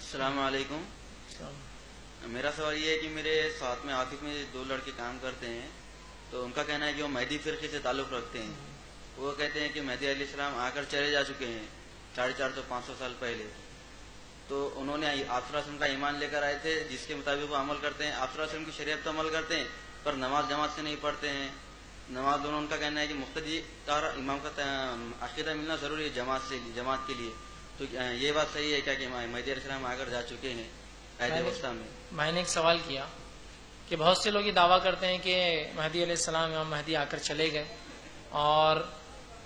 السلام علیکم. میرا سوال یہ ہے کہ میرے ساتھ میں آفس میں دو لڑکے کام کرتے ہیں, تو ان کا کہنا ہے کہ وہ مہدی فرقے سے تعلق رکھتے ہیں. وہ کہتے ہیں کہ مہدی علیہ السلام آ کر چلے جا چکے ہیں 450-500 سال پہلے. تو انہوں نے آپ صلی اللہ علیہ وسلم کا ایمان لے کر آئے تھے, جس کے مطابق وہ عمل کرتے ہیں. آپ صلی اللہ علیہ وسلم کی شریعت پر عمل کرتے ہیں, پر نماز جماعت سے نہیں پڑھتے ہیں. نماز دونوں ان کا کہنا ہے کہ مقتدی امام کا عقیدہ ملنا ضروری ہے جماعت کے لیے. تو یہ بات صحیح ہے کیا کہ مہدی علیہ السلام آ کر جا چکے ہیں عہد وسطیٰ میں؟ میں نے ایک سوال کیا کہ بہت سے لوگ یہ دعویٰ کرتے ہیں کہ مہدی علیہ السلام امام مہدی آ کر چلے گئے, اور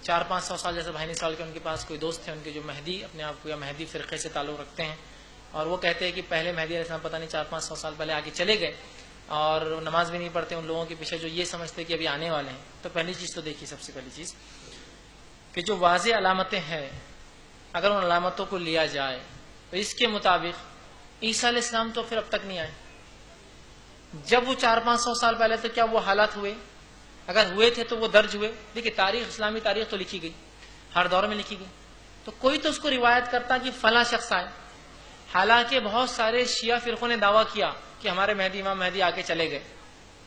400-500 سال, جیسے بھائی نے سوال کیا, ان کے پاس کوئی دوست تھے ان کے جو مہدی اپنے آپ کو یا مہدی فرقے سے تعلق رکھتے ہیں, اور وہ کہتے ہیں کہ پہلے مہدی علیہ السلام پتہ نہیں 400-500 سال پہلے آگے چلے گئے, اور نماز بھی نہیں پڑھتے ان لوگوں کے پیچھے جو یہ سمجھتے کہ ابھی آنے والے ہیں. تو پہلی چیز تو دیکھیے, سب سے پہلی چیز کہ جو واضح علامتیں ہیں, اگر ان علامتوں کو لیا جائے تو اس کے مطابق عیسیٰ علیہ السلام تو پھر اب تک نہیں آئے. جب وہ 400-500 سال پہلے تو کیا وہ حالات ہوئے؟ اگر ہوئے تھے تو وہ درج ہوئے. دیکھیے تاریخ, اسلامی تاریخ تو لکھی گئی, ہر دور میں لکھی گئی, تو کوئی تو اس کو روایت کرتا کہ فلاں شخص آئے. حالانکہ بہت سارے شیعہ فرقوں نے دعویٰ کیا کہ ہمارے مہدی امام مہدی آ کے چلے گئے.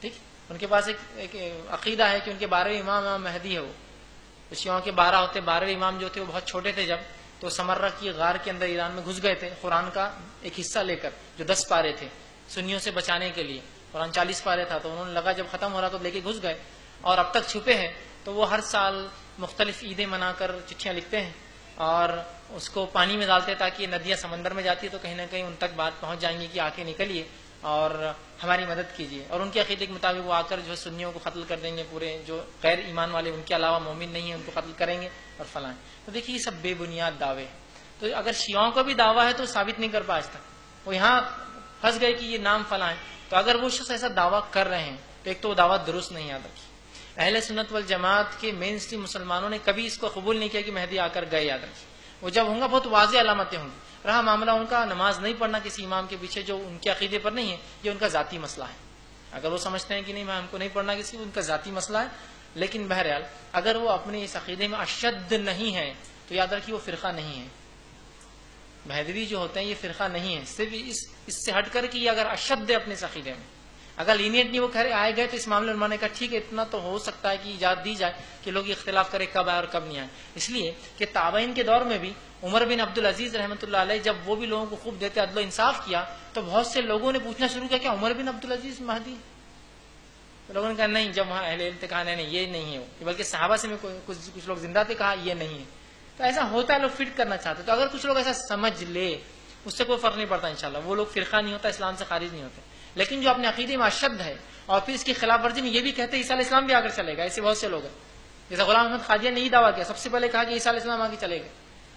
ٹھیک, ان کے پاس ایک عقیدہ ہے کہ ان کے 12ویں امام مہدی ہے. وہ شیعوں کے 12 ہوتے, 12ویں امام جو تھے وہ بہت چھوٹے تھے جب, تو سمرہ کی غار کے اندر ایران میں گھس گئے تھے قرآن کا ایک حصہ لے کر, جو 10 پارے تھے سنیوں سے بچانے کے لیے. قرآن 40 پارے تھا, تو انہوں نے لگا جب ختم ہو رہا تو لے کے گھس گئے, اور اب تک چھپے ہیں. تو وہ ہر سال مختلف عیدیں منا کر چٹھیاں لکھتے ہیں اور اس کو پانی میں ڈالتے تاکہ ندیاں سمندر میں جاتی ہے تو کہیں نہ کہیں ان تک بات پہنچ جائیں گی کہ آ کے نکلیے اور ہماری مدد کیجیے. اور ان کے عقیدے کے مطابق وہ آ کر جو سنیوں کو قتل کر دیں گے, پورے جو غیر ایمان والے ان کے علاوہ مومن نہیں ہیں ان کو قتل کریں گے اور فلاں. تو دیکھیے یہ سب بے بنیاد دعوے ہیں. تو اگر شیعوں کا بھی دعویٰ ہے تو ثابت نہیں کر پا آج تک, وہ یہاں پھنس گئے کہ یہ نام فلاں ہے. تو اگر وہ شخص ایسا دعویٰ کر رہے ہیں تو ایک تو وہ دعویٰ درست نہیں. یاد رکھیے اہل سنت والجماعت کے مین اسٹریم مسلمانوں نے کبھی اس کو قبول نہیں کیا کہ مہدی آ کر گئے. یاد رکھیے وہ جب ہوں گا بہت واضح علامتیں ہوں گی. رہا معاملہ ان کا نماز نہیں پڑھنا کسی امام کے پیچھے جو ان کے عقیدے پر نہیں ہے, یہ ان کا ذاتی مسئلہ ہے. اگر وہ سمجھتے ہیں کہ نہیں میں ہم کو نہیں پڑھنا کسی, ان کا ذاتی مسئلہ ہے. لیکن بہرحال اگر وہ اپنے اس عقیدے میں اشد نہیں ہے تو یاد رکھیے وہ فرقہ نہیں ہے. مہدوی جو ہوتے ہیں یہ فرقہ نہیں ہے, صرف اس سے ہٹ کر کہ یہ اگر اشد ہے اپنے اس عقیدے میں, اگر لینیٹ نہیں وہ کہہ رہے آئے گئے, تو اس معاملے میں نے کہا ٹھیک ہے اتنا تو ہو سکتا ہے کہ اجازت دی جائے کہ لوگ اختلاف کرے کب آئے اور کب نہیں آئے. اس لیے کہ تابعین کے دور میں بھی عمر بن عبدالعزیز رحمۃ اللہ علیہ جب وہ بھی لوگوں کو خوب دیتے عدل و انصاف کیا, تو بہت سے لوگوں نے پوچھنا شروع کیا کہ عمر بن عبدالعزیز مہدی؟ تو لوگوں نے کہا نہیں, جب وہاں اہل علم نے کہا نہیں یہ نہیں ہے وہ, بلکہ صحابہ سے میں کچھ لوگ زندہ تھے کہا یہ نہیں ہے. تو ایسا ہوتا ہے, لوگ فٹ کرنا چاہتے. تو اگر کچھ لوگ ایسا سمجھ لے اس سے کوئی فرق نہیں پڑتا انشاءاللہ, وہ لوگ فرقہ نہیں ہوتا, اسلام سے خارج نہیں ہوتے. لیکن جو اپنے عقیدے میں اشد ہے اور پھر اس کی خلاف ورزی میں یہ بھی کہتے ہیں عیسیٰ علیہ السلام بھی آ کر چلے گا, ایسے بہت سے لوگ ہیں. جیسے غلام احمد خواجہ نے یہ دعویٰ کیا, سب سے پہلے کہا کہ عیسیٰ علیہ السلام آگے چلے گئے,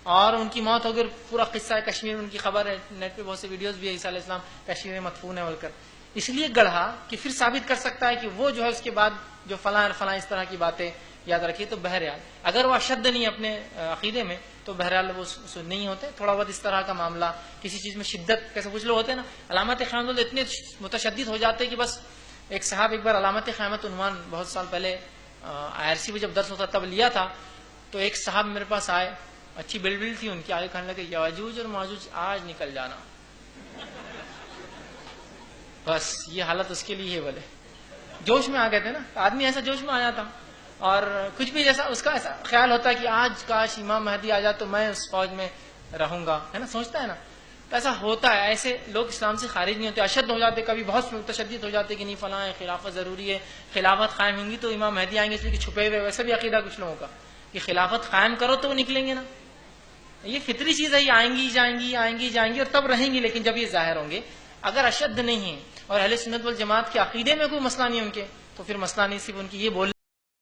اور ان کی موت ہو گئی. پورا قصہ ہے کشمیر میں, ان کی خبر ہے, نیٹ پہ بہت سے ویڈیوز بھی ہے, عیسیٰ علیہ السلام کشمیر میں مدفون ہے بول کر. اس لیے گڑھا کہ پھر ثابت کر سکتا ہے کہ وہ جو ہے اس کے بعد جو فلاں فلاں اس طرح کی باتیں. یاد رکھیے تو بہرحال اگر وہ اشد نہیں اپنے عقیدے میں تو بہرحال وہ نہیں ہوتے. تھوڑا بہت اس طرح کا معاملہ کسی چیز میں شدت, کیسے کچھ لوگ ہوتے ہیں نا علامت قیامت اتنے متشدد ہو جاتے کہ بس. ایک صاحب ایک بار علامت قیامت عنوان بہت سال پہلے IRC میں جب درس ہوتا تب لیا تھا, تو ایک صاحب میرے پاس آئے, اچھی بلڈ تھی ان کی, آگے کہنے لگے یاجوج اور ماجوج آج نکل جانا. بس یہ حالت اس کے لیے ہے. بولے جوش میں آ گئے تھے نا, آدمی ایسا جوش میں آیا تھا, اور کچھ بھی جیسا اس کا ایسا خیال ہوتا ہے کہ آج کاش امام مہدی آ جائے تو میں اس فوج میں رہوں گا, ہے نا, سوچتا ہے نا. تو ایسا ہوتا ہے, ایسے لوگ اسلام سے خارج نہیں ہوتے, اشد ہو جاتے, کبھی بہت متشدد ہو جاتے کہ نہیں فلاں ہے, خلافت ضروری ہے, خلافت قائم ہوں گی تو امام مہدی آئیں گے, اس لیے کہ چھپے ہوئے. ویسے بھی عقیدہ کچھ لوگوں کا کہ خلافت قائم کرو تو وہ نکلیں گے نا. یہ فطری چیز ہے, یہ آئیں گی جائیں گی اور تب رہیں گی, لیکن جب یہ ظاہر ہوں گے. اگر اشد نہیں ہے اور اہل سنت والجماعت کے عقیدے میں کوئی مسئلہ نہیں ان کے, تو پھر مسئلہ نہیں صرف ان کی یہ بول